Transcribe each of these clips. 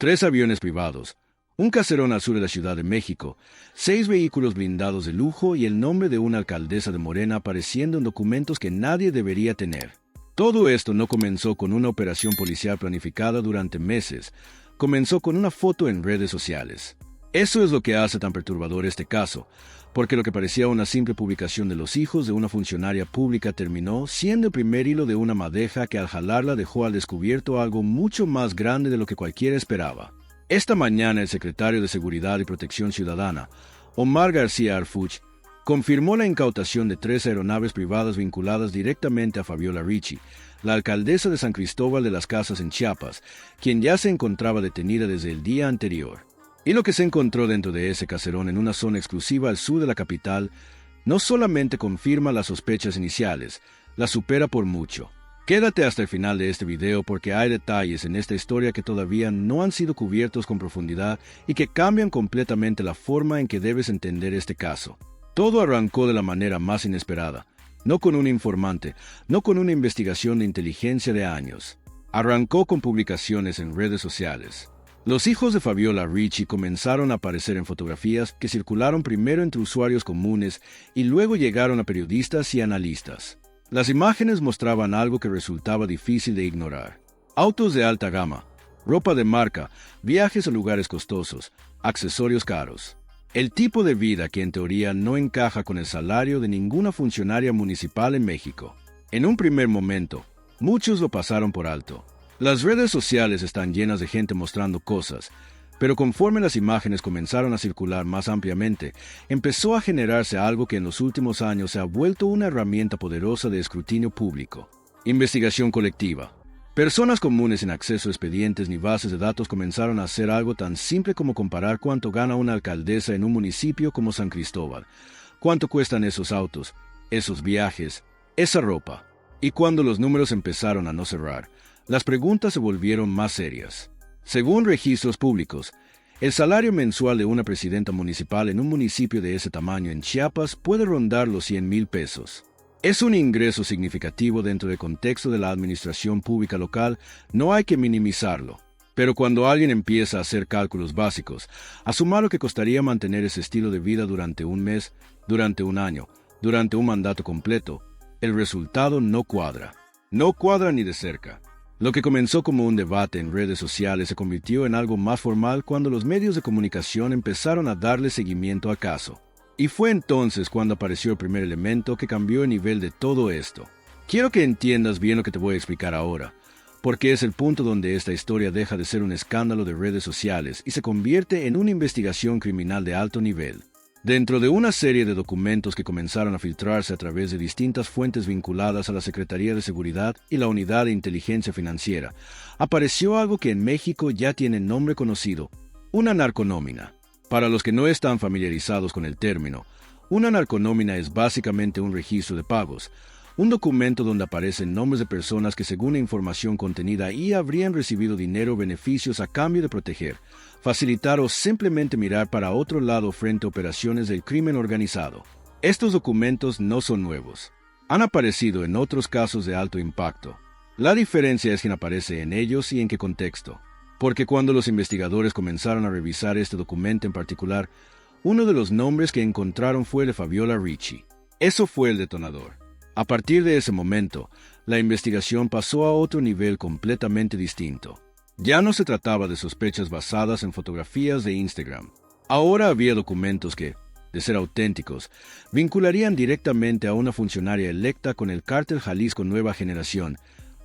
3 aviones privados, un caserón al sur de la Ciudad de México, 6 vehículos blindados de lujo y el nombre de una alcaldesa de Morena apareciendo en documentos que nadie debería tener. Todo esto no comenzó con una operación policial planificada durante meses, comenzó con una foto en redes sociales. Eso es lo que hace tan perturbador este caso, porque lo que parecía una simple publicación de los hijos de una funcionaria pública terminó siendo el primer hilo de una madeja que al jalarla dejó al descubierto algo mucho más grande de lo que cualquiera esperaba. Esta mañana el secretario de Seguridad y Protección Ciudadana, Omar García Harfuch, confirmó la incautación de 3 aeronaves privadas vinculadas directamente a Fabiola Ricci, la alcaldesa de San Cristóbal de las Casas en Chiapas, quien ya se encontraba detenida desde el día anterior. Y lo que se encontró dentro de ese caserón en una zona exclusiva al sur de la capital no solamente confirma las sospechas iniciales, las supera por mucho. Quédate hasta el final de este video porque hay detalles en esta historia que todavía no han sido cubiertos con profundidad y que cambian completamente la forma en que debes entender este caso. Todo arrancó de la manera más inesperada, no con un informante, no con una investigación de inteligencia de años. Arrancó con publicaciones en redes sociales. Los hijos de Fabiola Ricci comenzaron a aparecer en fotografías que circularon primero entre usuarios comunes y luego llegaron a periodistas y analistas. Las imágenes mostraban algo que resultaba difícil de ignorar. Autos de alta gama, ropa de marca, viajes a lugares costosos, accesorios caros. El tipo de vida que en teoría no encaja con el salario de ninguna funcionaria municipal en México. En un primer momento, muchos lo pasaron por alto. Las redes sociales están llenas de gente mostrando cosas, pero conforme las imágenes comenzaron a circular más ampliamente, empezó a generarse algo que en los últimos años se ha vuelto una herramienta poderosa de escrutinio público. Investigación colectiva. Personas comunes sin acceso a expedientes ni bases de datos comenzaron a hacer algo tan simple como comparar cuánto gana una alcaldesa en un municipio como San Cristóbal, cuánto cuestan esos autos, esos viajes, esa ropa. Y cuando los números empezaron a no cerrar, las preguntas se volvieron más serias. Según registros públicos, el salario mensual de una presidenta municipal en un municipio de ese tamaño en Chiapas puede rondar los 100,000 pesos. Es un ingreso significativo dentro del contexto de la administración pública local, no hay que minimizarlo. Pero cuando alguien empieza a hacer cálculos básicos, a sumar lo que costaría mantener ese estilo de vida durante un mes, durante un año, durante un mandato completo, el resultado no cuadra. No cuadra ni de cerca. Lo que comenzó como un debate en redes sociales se convirtió en algo más formal cuando los medios de comunicación empezaron a darle seguimiento al caso. Y fue entonces cuando apareció el primer elemento que cambió el nivel de todo esto. Quiero que entiendas bien lo que te voy a explicar ahora, porque es el punto donde esta historia deja de ser un escándalo de redes sociales y se convierte en una investigación criminal de alto nivel. Dentro de una serie de documentos que comenzaron a filtrarse a través de distintas fuentes vinculadas a la Secretaría de Seguridad y la Unidad de Inteligencia Financiera, apareció algo que en México ya tiene nombre conocido, una narconómina. Para los que no están familiarizados con el término, una narconómina es básicamente un registro de pagos, un documento donde aparecen nombres de personas que según la información contenida ahí habrían recibido dinero o beneficios a cambio de proteger, facilitar o simplemente mirar para otro lado frente a operaciones del crimen organizado. Estos documentos no son nuevos. Han aparecido en otros casos de alto impacto. La diferencia es quién aparece en ellos y en qué contexto. Porque cuando los investigadores comenzaron a revisar este documento en particular, uno de los nombres que encontraron fue el de Fabiola Ricci. Eso fue el detonador. A partir de ese momento, la investigación pasó a otro nivel completamente distinto. Ya no se trataba de sospechas basadas en fotografías de Instagram. Ahora había documentos que, de ser auténticos, vincularían directamente a una funcionaria electa con el Cártel Jalisco Nueva Generación,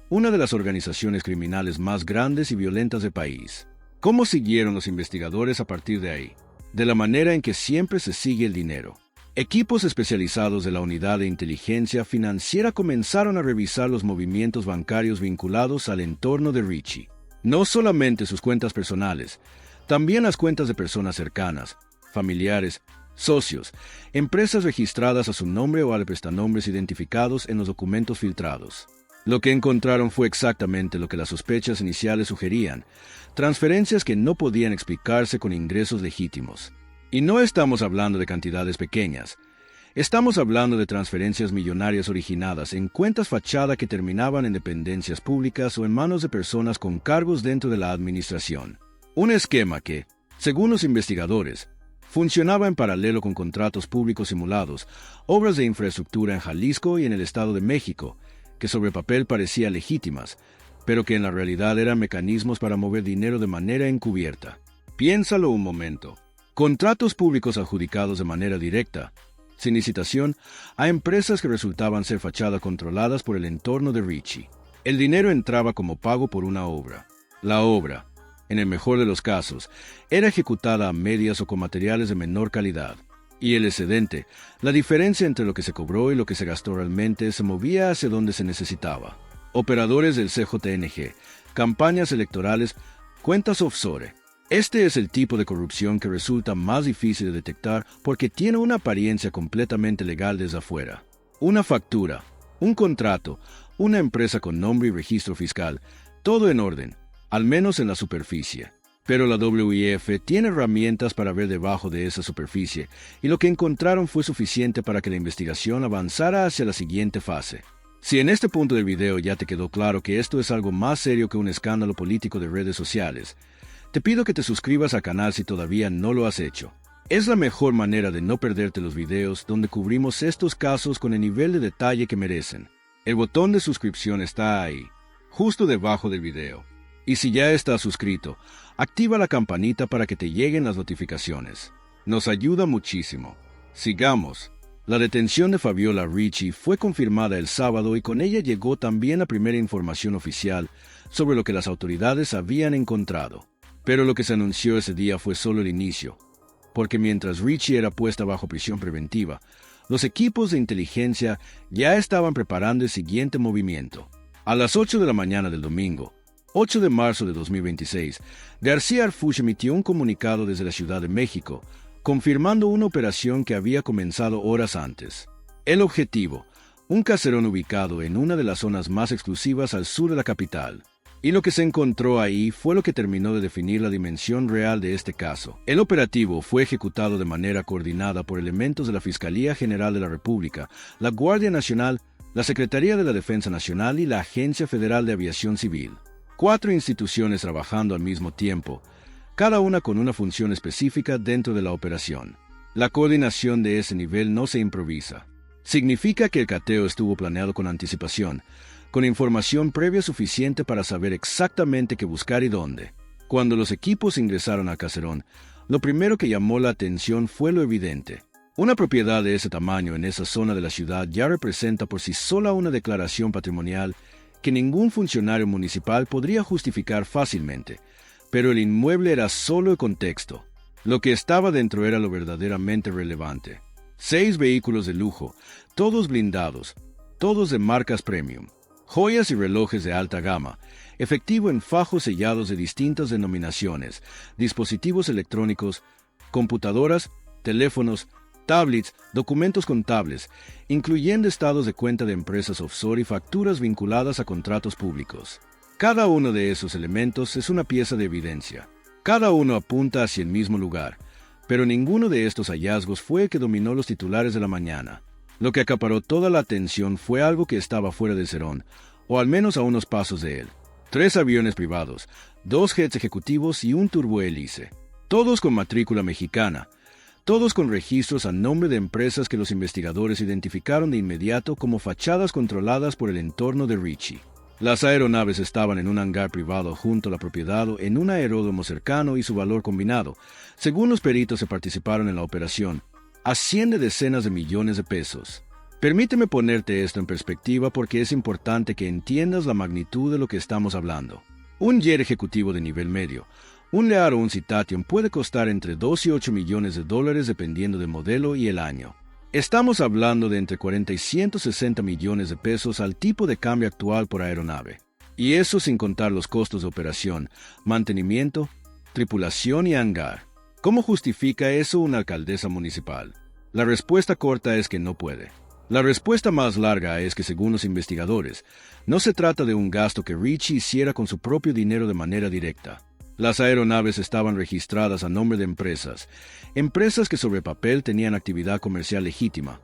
una de las organizaciones criminales más grandes y violentas del país. ¿Cómo siguieron los investigadores a partir de ahí? De la manera en que siempre se sigue el dinero. Equipos especializados de la Unidad de Inteligencia Financiera comenzaron a revisar los movimientos bancarios vinculados al entorno de Ricci. No solamente sus cuentas personales, también las cuentas de personas cercanas, familiares, socios, empresas registradas a su nombre o a prestanombres identificados en los documentos filtrados. Lo que encontraron fue exactamente lo que las sospechas iniciales sugerían, transferencias que no podían explicarse con ingresos legítimos. Y no estamos hablando de cantidades pequeñas. Estamos hablando de transferencias millonarias originadas en cuentas fachada que terminaban en dependencias públicas o en manos de personas con cargos dentro de la administración. Un esquema que, según los investigadores, funcionaba en paralelo con contratos públicos simulados, obras de infraestructura en Jalisco y en el Estado de México, que sobre papel parecían legítimas, pero que en la realidad eran mecanismos para mover dinero de manera encubierta. Piénsalo un momento. Contratos públicos adjudicados de manera directa, sin licitación, a empresas que resultaban ser fachadas controladas por el entorno de Richie. El dinero entraba como pago por una obra. La obra, en el mejor de los casos, era ejecutada a medias o con materiales de menor calidad. Y el excedente, la diferencia entre lo que se cobró y lo que se gastó realmente, se movía hacia donde se necesitaba. Operadores del CJNG, campañas electorales, cuentas offshore. Este es el tipo de corrupción que resulta más difícil de detectar porque tiene una apariencia completamente legal desde afuera. Una factura, un contrato, una empresa con nombre y registro fiscal, todo en orden, al menos en la superficie. Pero la WIF tiene herramientas para ver debajo de esa superficie, y lo que encontraron fue suficiente para que la investigación avanzara hacia la siguiente fase. Si en este punto del video ya te quedó claro que esto es algo más serio que un escándalo político de redes sociales, te pido que te suscribas al canal si todavía no lo has hecho. Es la mejor manera de no perderte los videos donde cubrimos estos casos con el nivel de detalle que merecen. El botón de suscripción está ahí, justo debajo del video. Y si ya estás suscrito, activa la campanita para que te lleguen las notificaciones. Nos ayuda muchísimo. Sigamos. La detención de Fabiola Richie fue confirmada el sábado y con ella llegó también la primera información oficial sobre lo que las autoridades habían encontrado. Pero lo que se anunció ese día fue solo el inicio, porque mientras Richie era puesta bajo prisión preventiva, los equipos de inteligencia ya estaban preparando el siguiente movimiento. A las 8 de la mañana del domingo, 8 de marzo de 2026, García Harfuch emitió un comunicado desde la Ciudad de México, confirmando una operación que había comenzado horas antes. El objetivo, un caserón ubicado en una de las zonas más exclusivas al sur de la capital. Y lo que se encontró ahí fue lo que terminó de definir la dimensión real de este caso. El operativo fue ejecutado de manera coordinada por elementos de la Fiscalía General de la República, la Guardia Nacional, la Secretaría de la Defensa Nacional y la Agencia Federal de Aviación Civil. 4 instituciones trabajando al mismo tiempo, cada una con una función específica dentro de la operación. La coordinación de ese nivel no se improvisa. Significa que el cateo estuvo planeado con anticipación, con información previa suficiente para saber exactamente qué buscar y dónde. Cuando los equipos ingresaron al caserón, lo primero que llamó la atención fue lo evidente. Una propiedad de ese tamaño en esa zona de la ciudad ya representa por sí sola una declaración patrimonial que ningún funcionario municipal podría justificar fácilmente, pero el inmueble era solo el contexto. Lo que estaba dentro era lo verdaderamente relevante. 6 vehículos de lujo, todos blindados, todos de marcas premium. Joyas y relojes de alta gama, efectivo en fajos sellados de distintas denominaciones, dispositivos electrónicos, computadoras, teléfonos, tablets, documentos contables, incluyendo estados de cuenta de empresas offshore y facturas vinculadas a contratos públicos. Cada uno de esos elementos es una pieza de evidencia. Cada uno apunta hacia el mismo lugar, pero ninguno de estos hallazgos fue el que dominó los titulares de la mañana. Lo que acaparó toda la atención fue algo que estaba fuera de Cerón, o al menos a unos pasos de él. 3 aviones privados, 2 jets ejecutivos y un turbohélice. Todos con matrícula mexicana. Todos con registros a nombre de empresas que los investigadores identificaron de inmediato como fachadas controladas por el entorno de Richie. Las aeronaves estaban en un hangar privado junto a la propiedad o en un aeródromo cercano y su valor combinado, según los peritos que participaron en la operación, asciende decenas de millones de pesos. Permíteme ponerte esto en perspectiva porque es importante que entiendas la magnitud de lo que estamos hablando. Un jet ejecutivo de nivel medio, un Lear o un Citation puede costar entre 2 y 8 millones de dólares dependiendo del modelo y el año. Estamos hablando de entre 40 y 160 millones de pesos al tipo de cambio actual por aeronave. Y eso sin contar los costos de operación, mantenimiento, tripulación y hangar. ¿Cómo justifica eso una alcaldesa municipal? La respuesta corta es que no puede. La respuesta más larga es que, según los investigadores, no se trata de un gasto que Richie hiciera con su propio dinero de manera directa. Las aeronaves estaban registradas a nombre de empresas que sobre papel tenían actividad comercial legítima,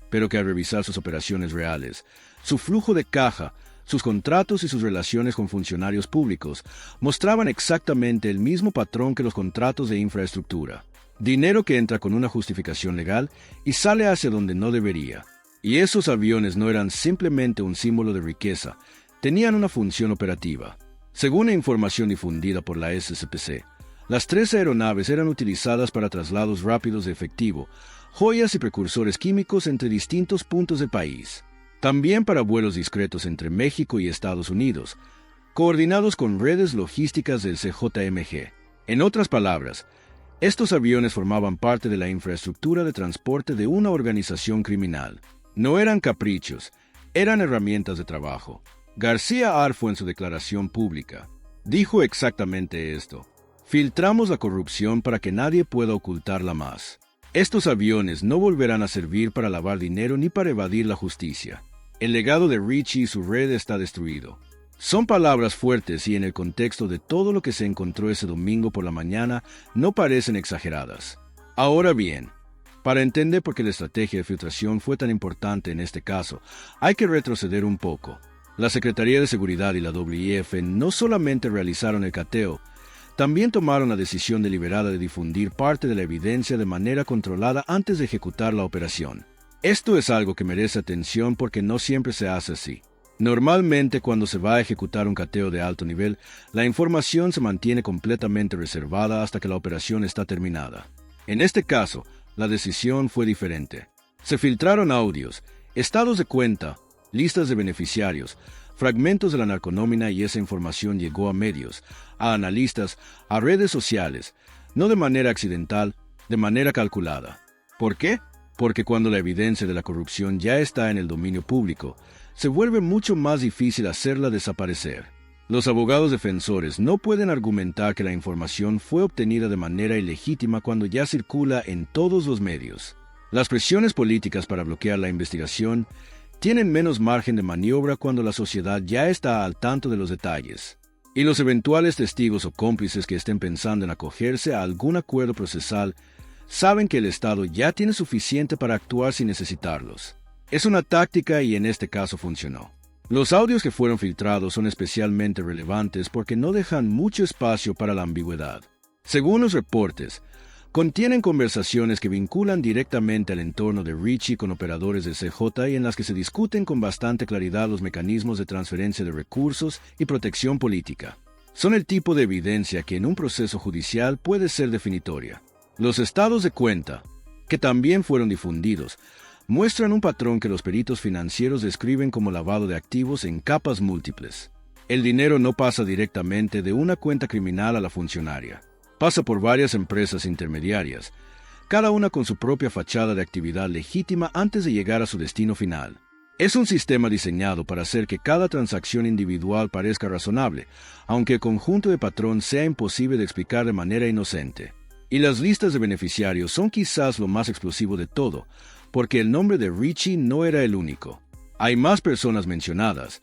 pero que al revisar sus operaciones reales, su flujo de caja, Sus contratos y sus relaciones con funcionarios públicos mostraban exactamente el mismo patrón que los contratos de infraestructura. Dinero que entra con una justificación legal y sale hacia donde no debería. Y esos aviones no eran simplemente un símbolo de riqueza, tenían una función operativa. Según la información difundida por la SCPC, las 13 aeronaves eran utilizadas para traslados rápidos de efectivo, joyas y precursores químicos entre distintos puntos del país. También para vuelos discretos entre México y Estados Unidos, coordinados con redes logísticas del CJMG. En otras palabras, estos aviones formaban parte de la infraestructura de transporte de una organización criminal. No eran caprichos, eran herramientas de trabajo. García Arfo, en su declaración pública, dijo exactamente esto: filtramos la corrupción para que nadie pueda ocultarla más. Estos aviones no volverán a servir para lavar dinero ni para evadir la justicia. El legado de Richie y su red está destruido. Son palabras fuertes y en el contexto de todo lo que se encontró ese domingo por la mañana no parecen exageradas. Ahora bien, para entender por qué la estrategia de filtración fue tan importante en este caso, hay que retroceder un poco. La Secretaría de Seguridad y la WIF no solamente realizaron el cateo, también tomaron la decisión deliberada de difundir parte de la evidencia de manera controlada antes de ejecutar la operación. Esto es algo que merece atención porque no siempre se hace así. Normalmente, cuando se va a ejecutar un cateo de alto nivel, la información se mantiene completamente reservada hasta que la operación está terminada. En este caso, la decisión fue diferente. Se filtraron audios, estados de cuenta, listas de beneficiarios, fragmentos de la narconómina y esa información llegó a medios, a analistas, a redes sociales, no de manera accidental, de manera calculada. ¿Por qué? Porque cuando la evidencia de la corrupción ya está en el dominio público, se vuelve mucho más difícil hacerla desaparecer. Los abogados defensores no pueden argumentar que la información fue obtenida de manera ilegítima cuando ya circula en todos los medios. Las presiones políticas para bloquear la investigación tienen menos margen de maniobra cuando la sociedad ya está al tanto de los detalles. Y los eventuales testigos o cómplices que estén pensando en acogerse a algún acuerdo procesal saben que el Estado ya tiene suficiente para actuar sin necesitarlos. Es una táctica y en este caso funcionó. Los audios que fueron filtrados son especialmente relevantes porque no dejan mucho espacio para la ambigüedad. Según los reportes, contienen conversaciones que vinculan directamente al entorno de Richie con operadores del CJ y en las que se discuten con bastante claridad los mecanismos de transferencia de recursos y protección política. Son el tipo de evidencia que en un proceso judicial puede ser definitoria. Los estados de cuenta, que también fueron difundidos, muestran un patrón que los peritos financieros describen como lavado de activos en capas múltiples. El dinero no pasa directamente de una cuenta criminal a la funcionaria. Pasa por varias empresas intermediarias, cada una con su propia fachada de actividad legítima antes de llegar a su destino final. Es un sistema diseñado para hacer que cada transacción individual parezca razonable, aunque el conjunto de patrón sea imposible de explicar de manera inocente. Y las listas de beneficiarios son quizás lo más explosivo de todo, porque el nombre de Richie no era el único. Hay más personas mencionadas,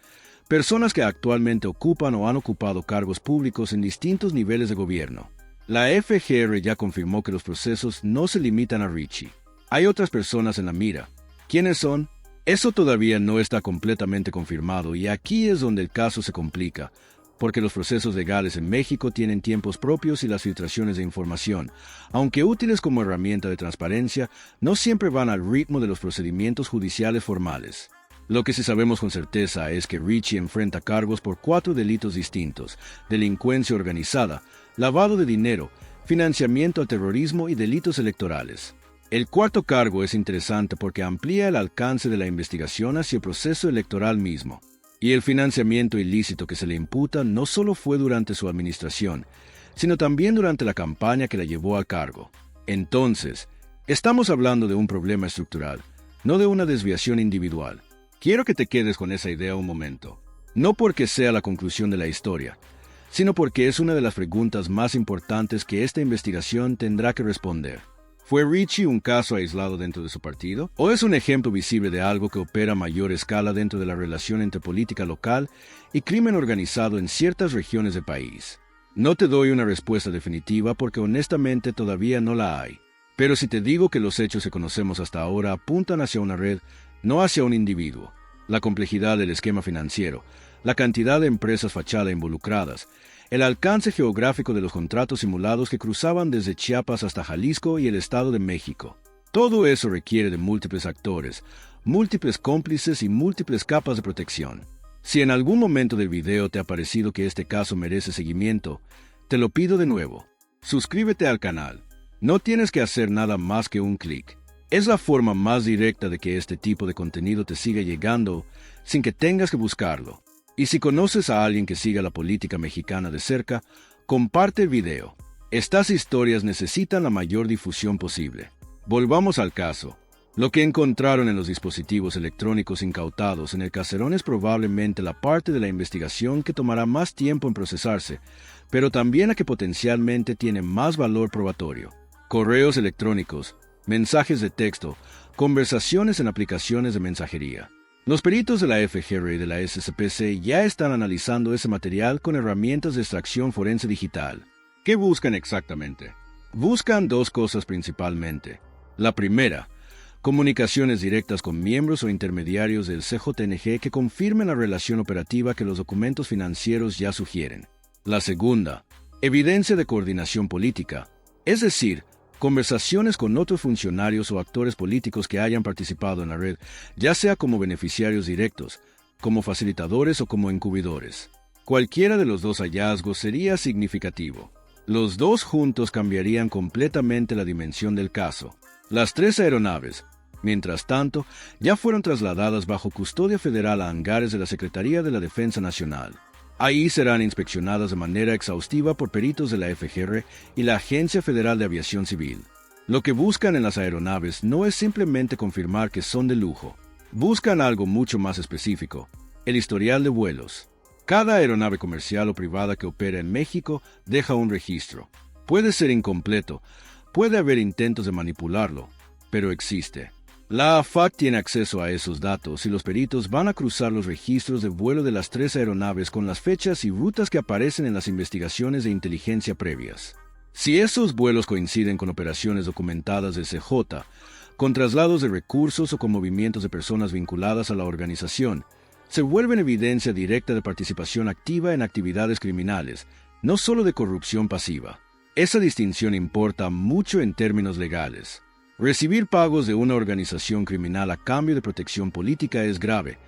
personas que actualmente ocupan o han ocupado cargos públicos en distintos niveles de gobierno. La FGR ya confirmó que los procesos no se limitan a Richie. Hay otras personas en la mira. ¿Quiénes son? Eso todavía no está completamente confirmado y aquí es donde el caso se complica, porque los procesos legales en México tienen tiempos propios y las filtraciones de información, aunque útiles como herramienta de transparencia, no siempre van al ritmo de los procedimientos judiciales formales. Lo que sí sabemos con certeza es que Richie enfrenta cargos por 4 delitos distintos: delincuencia organizada, lavado de dinero, financiamiento al terrorismo y delitos electorales. El cuarto cargo es interesante porque amplía el alcance de la investigación hacia el proceso electoral mismo. Y el financiamiento ilícito que se le imputa no solo fue durante su administración, sino también durante la campaña que la llevó al cargo. Entonces, estamos hablando de un problema estructural, no de una desviación individual. Quiero que te quedes con esa idea un momento. No porque sea la conclusión de la historia, sino porque es una de las preguntas más importantes que esta investigación tendrá que responder. ¿Fue Richie un caso aislado dentro de su partido? ¿O es un ejemplo visible de algo que opera a mayor escala dentro de la relación entre política local y crimen organizado en ciertas regiones del país? No te doy una respuesta definitiva porque honestamente todavía no la hay. Pero si te digo que los hechos que conocemos hasta ahora apuntan hacia una red, no hacia un individuo. La complejidad del esquema financiero, la cantidad de empresas fachada involucradas, el alcance geográfico de los contratos simulados que cruzaban desde Chiapas hasta Jalisco y el Estado de México. Todo eso requiere de múltiples actores, múltiples cómplices y múltiples capas de protección. Si en algún momento del video te ha parecido que este caso merece seguimiento, te lo pido de nuevo. Suscríbete al canal. No tienes que hacer nada más que un clic. Es la forma más directa de que este tipo de contenido te siga llegando sin que tengas que buscarlo. Y si conoces a alguien que siga la política mexicana de cerca, comparte el video. Estas historias necesitan la mayor difusión posible. Volvamos al caso. Lo que encontraron en los dispositivos electrónicos incautados en el caserón es probablemente la parte de la investigación que tomará más tiempo en procesarse, pero también la que potencialmente tiene más valor probatorio. Correos electrónicos, mensajes de texto, conversaciones en aplicaciones de mensajería. Los peritos de la FGR y de la SCPC ya están analizando ese material con herramientas de extracción forense digital. ¿Qué buscan exactamente? Buscan dos cosas principalmente. La primera, comunicaciones directas con miembros o intermediarios del CJNG que confirmen la relación operativa que los documentos financieros ya sugieren. La segunda, evidencia de coordinación política, es decir, conversaciones con otros funcionarios o actores políticos que hayan participado en la red, ya sea como beneficiarios directos, como facilitadores o como encubridores. Cualquiera de los dos hallazgos sería significativo. Los dos juntos cambiarían completamente la dimensión del caso. Las 3 aeronaves, mientras tanto, ya fueron trasladadas bajo custodia federal a hangares de la Secretaría de la Defensa Nacional. Ahí serán inspeccionadas de manera exhaustiva por peritos de la FGR y la Agencia Federal de Aviación Civil. Lo que buscan en las aeronaves no es simplemente confirmar que son de lujo. Buscan algo mucho más específico: el historial de vuelos. Cada aeronave comercial o privada que opera en México deja un registro. Puede ser incompleto, puede haber intentos de manipularlo, pero existe. La AFAC tiene acceso a esos datos y los peritos van a cruzar los registros de vuelo de las 3 aeronaves con las fechas y rutas que aparecen en las investigaciones de inteligencia previas. Si esos vuelos coinciden con operaciones documentadas de CJ, con traslados de recursos o con movimientos de personas vinculadas a la organización, se vuelven evidencia directa de participación activa en actividades criminales, no solo de corrupción pasiva. Esa distinción importa mucho en términos legales. Recibir pagos de una organización criminal a cambio de protección política es grave,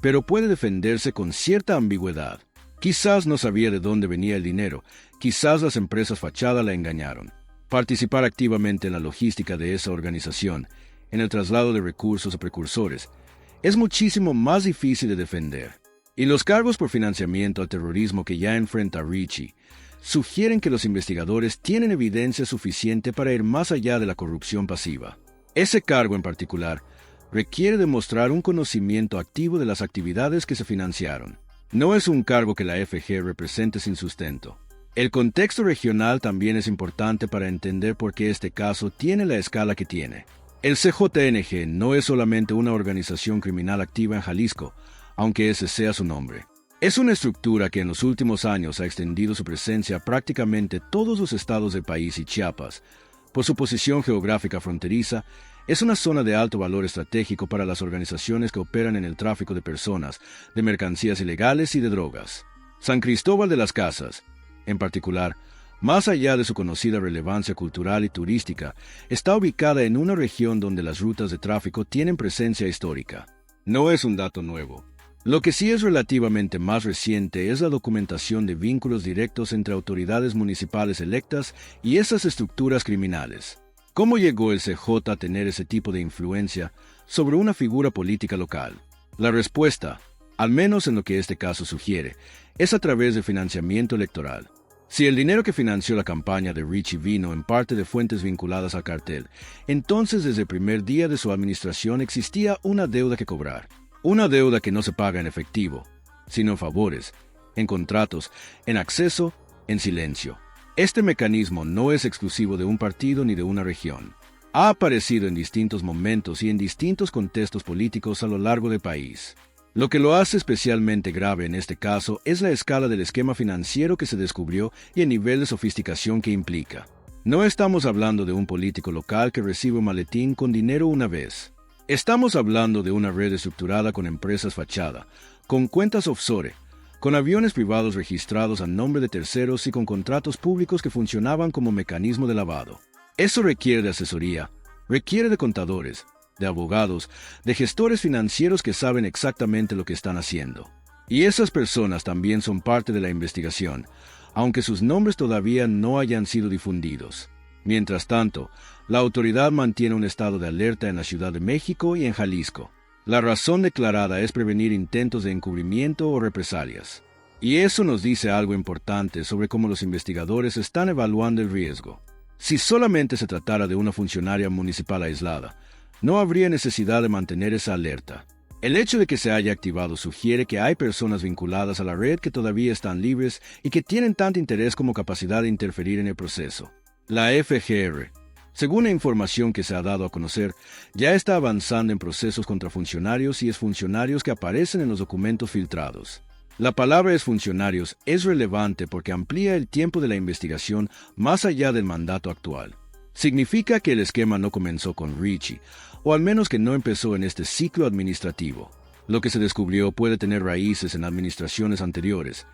pero puede defenderse con cierta ambigüedad. Quizás no sabía de dónde venía el dinero, quizás las empresas fachada la engañaron. Participar activamente en la logística de esa organización, en el traslado de recursos o precursores, es muchísimo más difícil de defender. Y los cargos por financiamiento al terrorismo que ya enfrenta Richie sugieren que los investigadores tienen evidencia suficiente para ir más allá de la corrupción pasiva. Ese cargo en particular requiere demostrar un conocimiento activo de las actividades que se financiaron. No es un cargo que la FG represente sin sustento. El contexto regional también es importante para entender por qué este caso tiene la escala que tiene. El CJNG no es solamente una organización criminal activa en Jalisco, aunque ese sea su nombre. Es una estructura que en los últimos años ha extendido su presencia a prácticamente todos los estados del país y Chiapas. Por su posición geográfica fronteriza, es una zona de alto valor estratégico para las organizaciones que operan en el tráfico de personas, de mercancías ilegales y de drogas. San Cristóbal de las Casas, en particular, más allá de su conocida relevancia cultural y turística, está ubicada en una región donde las rutas de tráfico tienen presencia histórica. No es un dato nuevo. Lo que sí es relativamente más reciente es la documentación de vínculos directos entre autoridades municipales electas y esas estructuras criminales. ¿Cómo llegó el CJ a tener ese tipo de influencia sobre una figura política local? La respuesta, al menos en lo que este caso sugiere, es a través de financiamiento electoral. Si el dinero que financió la campaña de Richie vino en parte de fuentes vinculadas al cartel, entonces desde el primer día de su administración existía una deuda que cobrar. Una deuda que no se paga en efectivo, sino en favores, en contratos, en acceso, en silencio. Este mecanismo no es exclusivo de un partido ni de una región. Ha aparecido en distintos momentos y en distintos contextos políticos a lo largo del país. Lo que lo hace especialmente grave en este caso es la escala del esquema financiero que se descubrió y el nivel de sofisticación que implica. No estamos hablando de un político local que recibe un maletín con dinero una vez. Estamos hablando de una red estructurada con empresas fachada, con cuentas offshore, con aviones privados registrados a nombre de terceros y con contratos públicos que funcionaban como mecanismo de lavado. Eso requiere de asesoría, requiere de contadores, de abogados, de gestores financieros que saben exactamente lo que están haciendo. Y esas personas también son parte de la investigación, aunque sus nombres todavía no hayan sido difundidos. Mientras tanto, la autoridad mantiene un estado de alerta en la Ciudad de México y en Jalisco. La razón declarada es prevenir intentos de encubrimiento o represalias. Y eso nos dice algo importante sobre cómo los investigadores están evaluando el riesgo. Si solamente se tratara de una funcionaria municipal aislada, no habría necesidad de mantener esa alerta. El hecho de que se haya activado sugiere que hay personas vinculadas a la red que todavía están libres y que tienen tanto interés como capacidad de interferir en el proceso. La FGR, según la información que se ha dado a conocer, ya está avanzando en procesos contra funcionarios y exfuncionarios que aparecen en los documentos filtrados. La palabra exfuncionarios es relevante porque amplía el tiempo de la investigación más allá del mandato actual. Significa que el esquema no comenzó con Richie, o al menos que no empezó en este ciclo administrativo. Lo que se descubrió puede tener raíces en administraciones anteriores,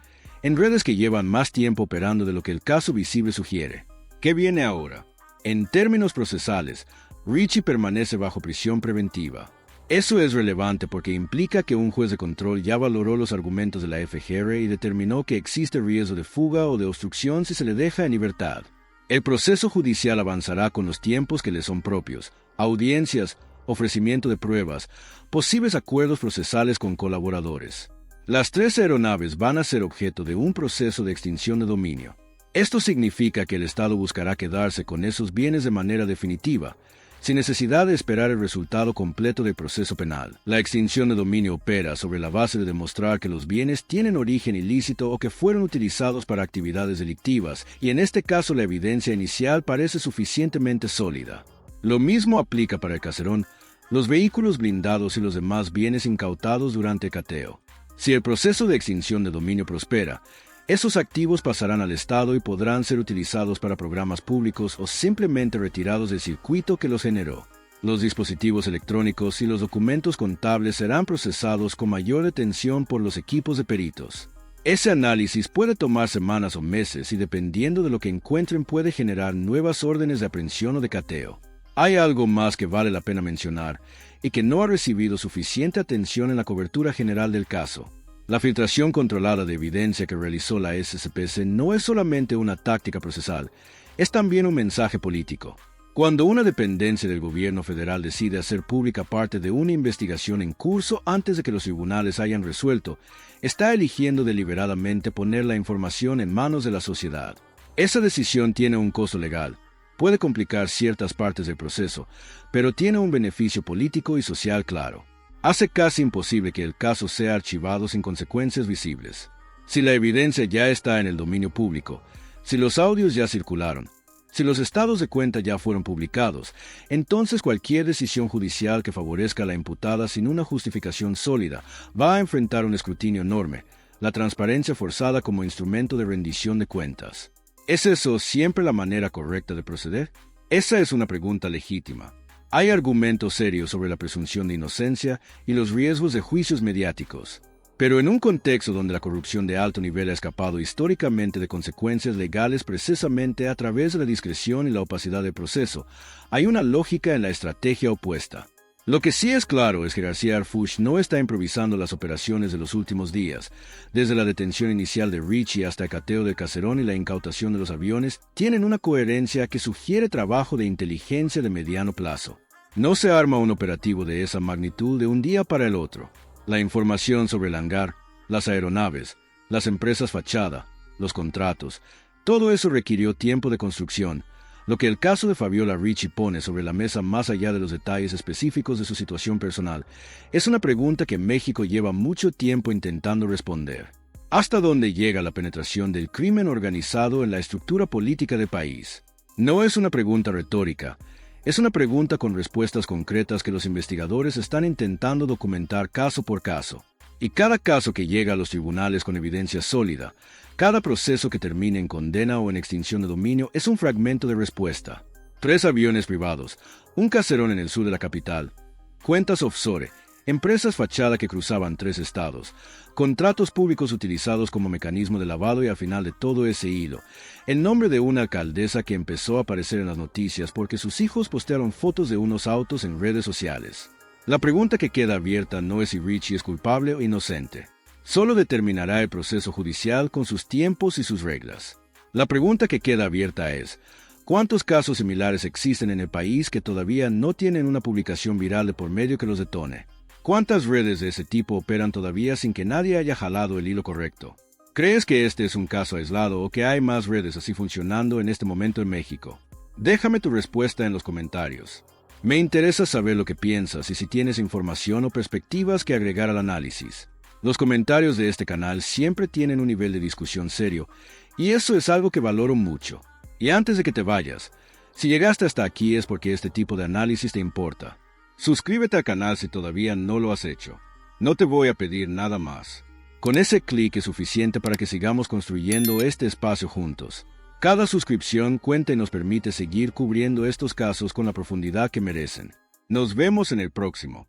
en redes que llevan más tiempo operando de lo que el caso visible sugiere. ¿Qué viene ahora? En términos procesales, Richie permanece bajo prisión preventiva. Eso es relevante porque implica que un juez de control ya valoró los argumentos de la FGR y determinó que existe riesgo de fuga o de obstrucción si se le deja en libertad. El proceso judicial avanzará con los tiempos que le son propios, audiencias, ofrecimiento de pruebas, posibles acuerdos procesales con colaboradores. Las 3 aeronaves van a ser objeto de un proceso de extinción de dominio. Esto significa que el Estado buscará quedarse con esos bienes de manera definitiva, sin necesidad de esperar el resultado completo del proceso penal. La extinción de dominio opera sobre la base de demostrar que los bienes tienen origen ilícito o que fueron utilizados para actividades delictivas, y en este caso la evidencia inicial parece suficientemente sólida. Lo mismo aplica para el caserón, los vehículos blindados y los demás bienes incautados durante el cateo. Si el proceso de extinción de dominio prospera, esos activos pasarán al Estado y podrán ser utilizados para programas públicos o simplemente retirados del circuito que los generó. Los dispositivos electrónicos y los documentos contables serán procesados con mayor atención por los equipos de peritos. Ese análisis puede tomar semanas o meses y dependiendo de lo que encuentren puede generar nuevas órdenes de aprehensión o de cateo. Hay algo más que vale la pena mencionar y que no ha recibido suficiente atención en la cobertura general del caso. La filtración controlada de evidencia que realizó la SCPC no es solamente una táctica procesal, es también un mensaje político. Cuando una dependencia del gobierno federal decide hacer pública parte de una investigación en curso antes de que los tribunales hayan resuelto, está eligiendo deliberadamente poner la información en manos de la sociedad. Esa decisión tiene un costo legal, puede complicar ciertas partes del proceso, pero tiene un beneficio político y social claro. Hace casi imposible que el caso sea archivado sin consecuencias visibles. Si la evidencia ya está en el dominio público, si los audios ya circularon, si los estados de cuenta ya fueron publicados, entonces cualquier decisión judicial que favorezca a la imputada sin una justificación sólida va a enfrentar un escrutinio enorme, la transparencia forzada como instrumento de rendición de cuentas. ¿Es eso siempre la manera correcta de proceder? Esa es una pregunta legítima. Hay argumentos serios sobre la presunción de inocencia y los riesgos de juicios mediáticos. Pero en un contexto donde la corrupción de alto nivel ha escapado históricamente de consecuencias legales precisamente a través de la discreción y la opacidad del proceso, hay una lógica en la estrategia opuesta. Lo que sí es claro es que García Harfuch no está improvisando las operaciones de los últimos días. Desde la detención inicial de Richie hasta el cateo del caserón y la incautación de los aviones, tienen una coherencia que sugiere trabajo de inteligencia de mediano plazo. No se arma un operativo de esa magnitud de un día para el otro. La información sobre el hangar, las aeronaves, las empresas fachada, los contratos, todo eso requirió tiempo de construcción. Lo que el caso de Fabiola Richie pone sobre la mesa más allá de los detalles específicos de su situación personal, es una pregunta que México lleva mucho tiempo intentando responder. ¿Hasta dónde llega la penetración del crimen organizado en la estructura política del país? No es una pregunta retórica, es una pregunta con respuestas concretas que los investigadores están intentando documentar caso por caso. Y cada caso que llega a los tribunales con evidencia sólida, cada proceso que termine en condena o en extinción de dominio es un fragmento de respuesta. 3 aviones privados, un caserón en el sur de la capital, cuentas offshore, empresas fachada que cruzaban 3 estados, contratos públicos utilizados como mecanismo de lavado y al final de todo ese hilo, el nombre de una alcaldesa que empezó a aparecer en las noticias porque sus hijos postearon fotos de unos autos en redes sociales. La pregunta que queda abierta no es si Richie es culpable o inocente. Solo determinará el proceso judicial con sus tiempos y sus reglas. La pregunta que queda abierta es, ¿cuántos casos similares existen en el país que todavía no tienen una publicación viral de por medio que los detone? ¿Cuántas redes de ese tipo operan todavía sin que nadie haya jalado el hilo correcto? ¿Crees que este es un caso aislado o que hay más redes así funcionando en este momento en México? Déjame tu respuesta en los comentarios. Me interesa saber lo que piensas y si tienes información o perspectivas que agregar al análisis. Los comentarios de este canal siempre tienen un nivel de discusión serio, y eso es algo que valoro mucho. Y antes de que te vayas, si llegaste hasta aquí es porque este tipo de análisis te importa. Suscríbete al canal si todavía no lo has hecho. No te voy a pedir nada más. Con ese clic es suficiente para que sigamos construyendo este espacio juntos. Cada suscripción cuenta y nos permite seguir cubriendo estos casos con la profundidad que merecen. Nos vemos en el próximo.